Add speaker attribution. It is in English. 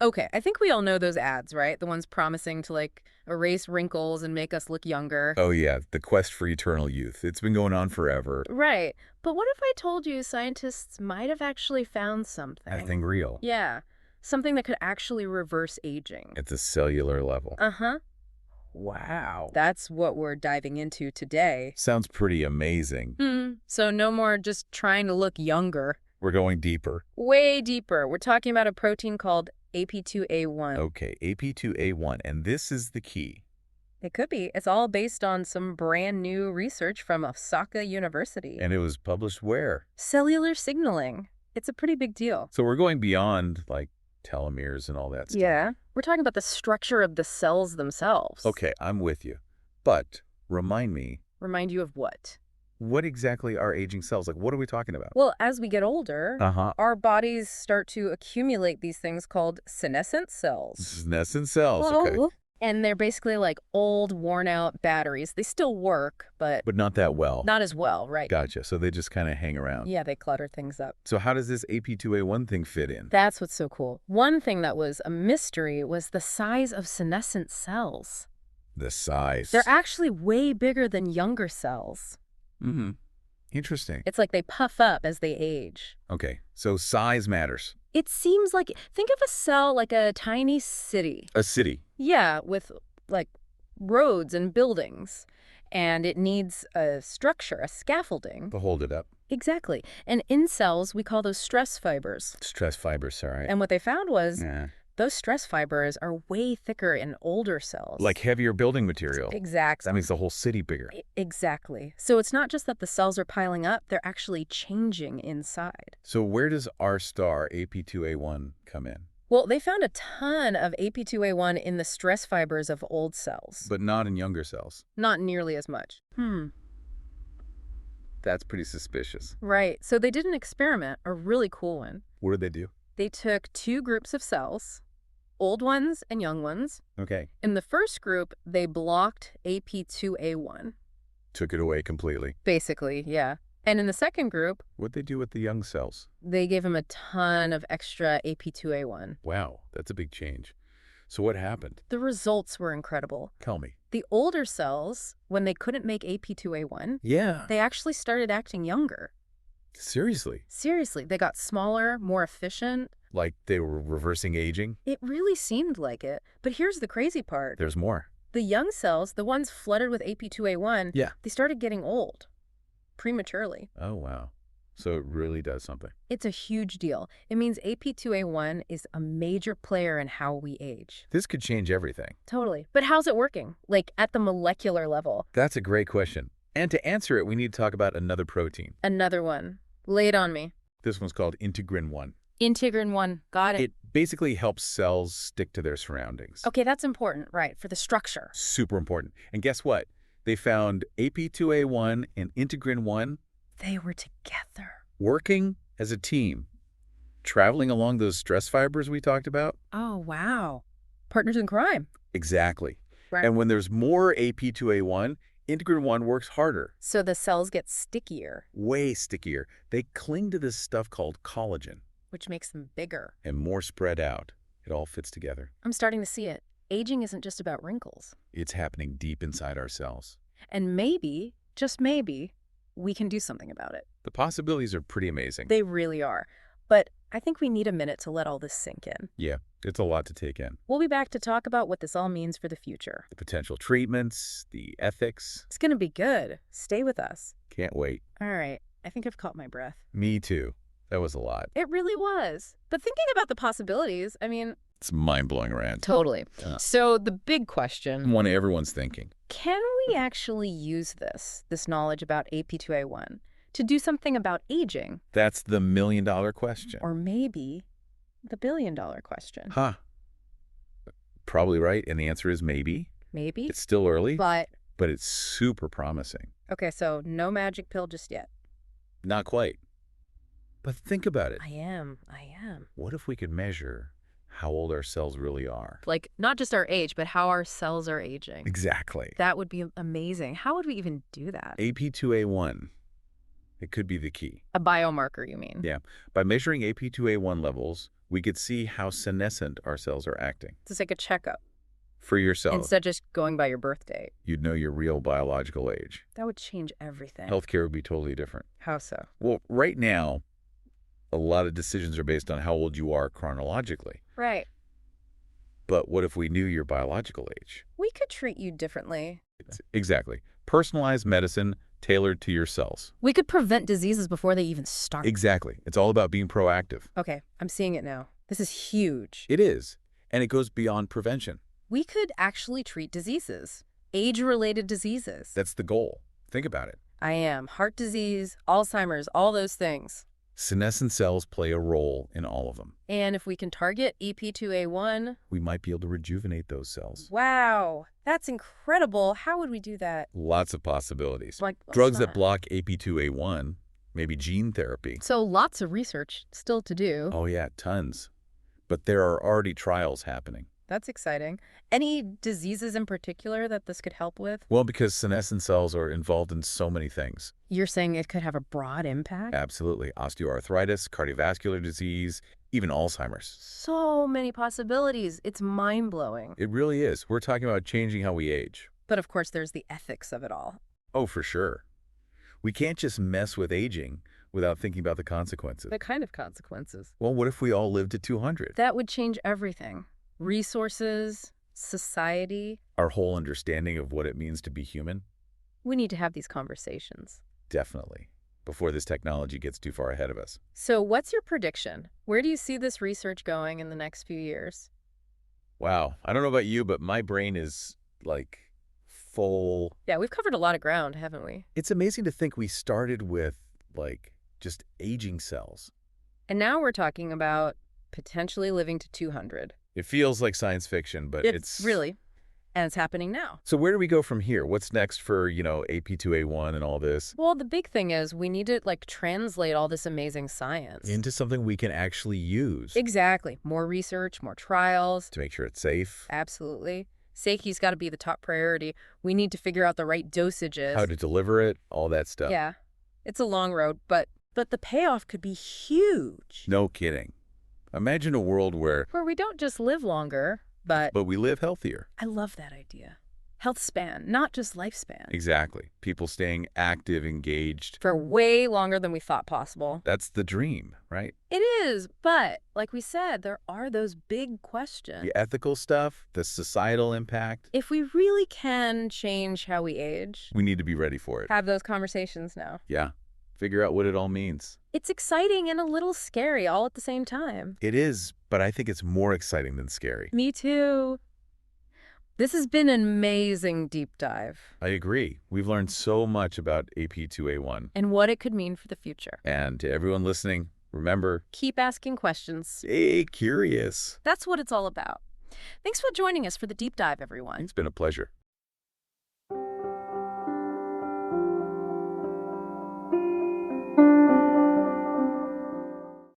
Speaker 1: Okay, I think we all know those ads, right? The ones promising to, like, erase wrinkles and make us look younger.
Speaker 2: Oh yeah, the quest for eternal youth. It's been going on forever.
Speaker 1: Right. But what if I told you scientists might have actually found
Speaker 2: That
Speaker 1: something?
Speaker 2: thing real.
Speaker 1: Yeah, something that could actually reverse aging.
Speaker 2: At the cellular level.
Speaker 1: Uh-huh.
Speaker 2: Wow.
Speaker 1: That's what we're diving into today.
Speaker 2: Sounds pretty amazing.
Speaker 1: So no more just trying to look younger.
Speaker 2: We're going deeper.
Speaker 1: Way deeper. We're talking about a protein called AP2A1.
Speaker 2: Okay, AP2A1, and this is the key.
Speaker 1: It could be. It's all based on some brand new research from Osaka University.
Speaker 2: And it was published where?
Speaker 1: Cellular signaling. It's a pretty big deal.
Speaker 2: So we're going beyond, like, telomeres and all that stuff.
Speaker 1: Yeah. We're talking about the structure of the cells themselves.
Speaker 2: Okay, I'm with you. But remind me,
Speaker 1: Remind you of what?
Speaker 2: what exactly are aging cells? Like, what are we talking about?
Speaker 1: Well, as we get older,
Speaker 2: Uh-huh.
Speaker 1: our bodies start to accumulate these things called senescent cells.
Speaker 2: Senescent cells, okay.
Speaker 1: And they're basically like old, worn-out batteries. They still work, but
Speaker 2: But not that well.
Speaker 1: not as well, right?
Speaker 2: Gotcha. So they just kind of hang around.
Speaker 1: Yeah, they clutter things up.
Speaker 2: So how does this AP2A1 thing fit in?
Speaker 1: That's what's so cool. One thing that was a mystery was the size of senescent cells.
Speaker 2: The size.
Speaker 1: They're actually way bigger than younger cells.
Speaker 2: Mm-hmm. Interesting.
Speaker 1: It's like they puff up as they age.
Speaker 2: Okay, so size matters.
Speaker 1: It seems like, think of a cell like a tiny city.
Speaker 2: A city.
Speaker 1: Yeah, with like roads and buildings. And it needs a structure, a scaffolding.
Speaker 2: To hold it up.
Speaker 1: Exactly. And in cells, we call those stress fibers.
Speaker 2: Stress fibers, all right.
Speaker 1: And what they found was
Speaker 2: Yeah.
Speaker 1: those stress fibers are way thicker in older cells.
Speaker 2: Like heavier building material.
Speaker 1: Exactly.
Speaker 2: That makes the whole city bigger.
Speaker 1: Exactly. So it's not just that the cells are piling up, they're actually changing inside.
Speaker 2: So where does our star, AP2A1, come in?
Speaker 1: Well, they found a ton of AP2A1 in the stress fibers of old cells.
Speaker 2: But not in younger cells.
Speaker 1: Not nearly as much.
Speaker 2: That's pretty suspicious.
Speaker 1: Right. So they did an experiment, a really cool one.
Speaker 2: What did they do?
Speaker 1: They took two groups of cells, old ones and young ones.
Speaker 2: Okay.
Speaker 1: In the first group, they blocked AP2A1.
Speaker 2: Took it away completely.
Speaker 1: Basically, yeah. And in the second group,
Speaker 2: What'd they do with the young cells?
Speaker 1: they gave them a ton of extra AP2A1.
Speaker 2: Wow, that's a big change. So what happened?
Speaker 1: The results were incredible.
Speaker 2: Tell me.
Speaker 1: The older cells, when they couldn't make AP2A1,
Speaker 2: Yeah.
Speaker 1: they actually started acting younger.
Speaker 2: Seriously?
Speaker 1: Seriously, they got smaller, more efficient.
Speaker 2: Like they were reversing aging?
Speaker 1: It really seemed like it. But here's the crazy part.
Speaker 2: There's more.
Speaker 1: The young cells, the ones flooded with AP2A1,
Speaker 2: Yeah.
Speaker 1: they started getting old prematurely.
Speaker 2: Oh, wow. So it really does something.
Speaker 1: It's a huge deal. It means AP2A1 is a major player in how we age.
Speaker 2: This could change everything.
Speaker 1: Totally. But how's it working? Like at the molecular level?
Speaker 2: That's a great question. And to answer it, we need to talk about another protein.
Speaker 1: Another one. Lay it on me.
Speaker 2: This one's called integrin 1.
Speaker 1: Integrin 1. Got it.
Speaker 2: It basically helps cells stick to their surroundings.
Speaker 1: Okay, that's important, right, for the structure.
Speaker 2: Super important. And guess what? They found AP2A1 and integrin 1
Speaker 1: They were together.
Speaker 2: working as a team, traveling along those stress fibers we talked about.
Speaker 1: Oh, wow. Partners in crime.
Speaker 2: Exactly.
Speaker 1: Right.
Speaker 2: And when there's more AP2A1, integrin 1 works harder,
Speaker 1: So the cells get stickier,
Speaker 2: way stickier. They cling to this stuff called collagen
Speaker 1: which makes them bigger.
Speaker 2: and more spread out. It all fits together.
Speaker 1: I'm starting to see it. Aging isn't just about wrinkles.
Speaker 2: It's happening deep inside our cells.
Speaker 1: And maybe, just maybe, we can do something about it.
Speaker 2: The possibilities are pretty amazing.
Speaker 1: They really are. But I think we need a minute to let all this sink in.
Speaker 2: Yeah, it's a lot to take in.
Speaker 1: We'll be back to talk about what this all means for the future.
Speaker 2: The potential treatments, the ethics.
Speaker 1: It's going to be good. Stay with us.
Speaker 2: Can't wait.
Speaker 1: All right. I think I've caught my breath.
Speaker 2: Me too. That was a lot.
Speaker 1: It really was. But thinking about the possibilities, I mean...
Speaker 2: It's mind-blowing, Rand.
Speaker 1: Totally.
Speaker 2: Yeah.
Speaker 1: So the big question...
Speaker 2: One everyone's thinking.
Speaker 1: Can we actually use this knowledge about AP2A1, to do something about aging?
Speaker 2: That's the million-dollar question.
Speaker 1: Or maybe the billion-dollar question.
Speaker 2: Huh. Probably right, and the answer is maybe.
Speaker 1: Maybe.
Speaker 2: It's still early,
Speaker 1: But,
Speaker 2: but it's super promising.
Speaker 1: okay, so no magic pill just yet.
Speaker 2: Not quite. But think about it.
Speaker 1: I am.
Speaker 2: What if we could measure how old our cells really are?
Speaker 1: Like, not just our age, but how our cells are aging.
Speaker 2: Exactly.
Speaker 1: That would be amazing. How would we even do that?
Speaker 2: AP2A1. It could be the key.
Speaker 1: A biomarker, you mean?
Speaker 2: Yeah. By measuring AP2A1 levels, We could see how senescent our cells are acting.
Speaker 1: It's like a checkup
Speaker 2: For your cells,
Speaker 1: instead of just going by your birth date.
Speaker 2: you'd know your real biological age.
Speaker 1: That would change everything.
Speaker 2: Healthcare would be totally different.
Speaker 1: How so?
Speaker 2: Well, right now, a lot of decisions are based on how old you are chronologically.
Speaker 1: Right.
Speaker 2: But what if we knew your biological age?
Speaker 1: We could treat you differently.
Speaker 2: Exactly. Personalized medicine tailored to your cells.
Speaker 1: We could prevent diseases before they even start.
Speaker 2: Exactly. It's all about being proactive.
Speaker 1: Okay, I'm seeing it now. This is huge.
Speaker 2: It is. And it goes beyond prevention.
Speaker 1: We could actually treat diseases, age-related diseases.
Speaker 2: That's the goal. Think about it.
Speaker 1: I am. Heart disease, Alzheimer's, all those things.
Speaker 2: Senescent cells play a role in all of them.
Speaker 1: And if we can target AP2A1,
Speaker 2: We might be able to rejuvenate those cells.
Speaker 1: wow, that's incredible. How would we do that?
Speaker 2: Lots of possibilities.
Speaker 1: Like
Speaker 2: Drugs that block AP2A1, maybe gene therapy.
Speaker 1: So lots of research still to do.
Speaker 2: Oh yeah, tons. But there are already trials happening.
Speaker 1: That's exciting. Any diseases in particular that this could help with?
Speaker 2: Well, because senescent cells are involved in so many things.
Speaker 1: You're saying it could have a broad impact?
Speaker 2: Absolutely. Osteoarthritis, cardiovascular disease, even Alzheimer's.
Speaker 1: So many possibilities. It's mind-blowing.
Speaker 2: It really is. We're talking about changing how we age.
Speaker 1: But of course, there's the ethics of it all.
Speaker 2: Oh, for sure. We can't just mess with aging without thinking about the consequences.
Speaker 1: The kind of consequences.
Speaker 2: Well, what if we all lived to 200?
Speaker 1: That would change everything. Resources, society.
Speaker 2: Our whole understanding of what it means to be human?
Speaker 1: We need to have these conversations.
Speaker 2: Definitely. Before this technology gets too far ahead of us.
Speaker 1: So what's your prediction? Where do you see this research going in the next few years?
Speaker 2: Wow. I don't know about you, but my brain is like full.
Speaker 1: Yeah, we've covered a lot of ground, haven't we?
Speaker 2: It's amazing to think we started with like just aging cells.
Speaker 1: And now we're talking about potentially living to 200.
Speaker 2: It feels like science fiction, but it's
Speaker 1: really, and it's happening now.
Speaker 2: So where do we go from here? What's next for, AP2A1 and all this?
Speaker 1: Well, the big thing is we need to translate all this amazing science
Speaker 2: Into something we can actually use.
Speaker 1: Exactly. More research, more trials.
Speaker 2: To make sure it's safe.
Speaker 1: Absolutely. Safety's got to be the top priority. We need to figure out the right dosages.
Speaker 2: How to deliver it, all that stuff.
Speaker 1: Yeah. It's a long road, but the payoff could be huge.
Speaker 2: No kidding. Imagine a world where
Speaker 1: we don't just live longer, but
Speaker 2: we live healthier.
Speaker 1: I love that idea. Health span, not just lifespan.
Speaker 2: Exactly. People staying active, engaged.
Speaker 1: For way longer than we thought possible.
Speaker 2: That's the dream, right?
Speaker 1: It is, but like we said, there are those big questions.
Speaker 2: The ethical stuff, the societal impact.
Speaker 1: If we really can change how we age,
Speaker 2: We need to be ready for it.
Speaker 1: have those conversations now.
Speaker 2: Yeah. Figure out what it all means.
Speaker 1: It's exciting and a little scary all at the same time.
Speaker 2: It is, but I think it's more exciting than scary.
Speaker 1: Me too. This has been an amazing deep dive.
Speaker 2: I agree. We've learned so much about AP2A1.
Speaker 1: And what it could mean for the future.
Speaker 2: And to everyone listening, remember,
Speaker 1: Keep asking questions.
Speaker 2: stay curious.
Speaker 1: That's what it's all about. Thanks for joining us for the deep dive, everyone.
Speaker 2: It's been a pleasure.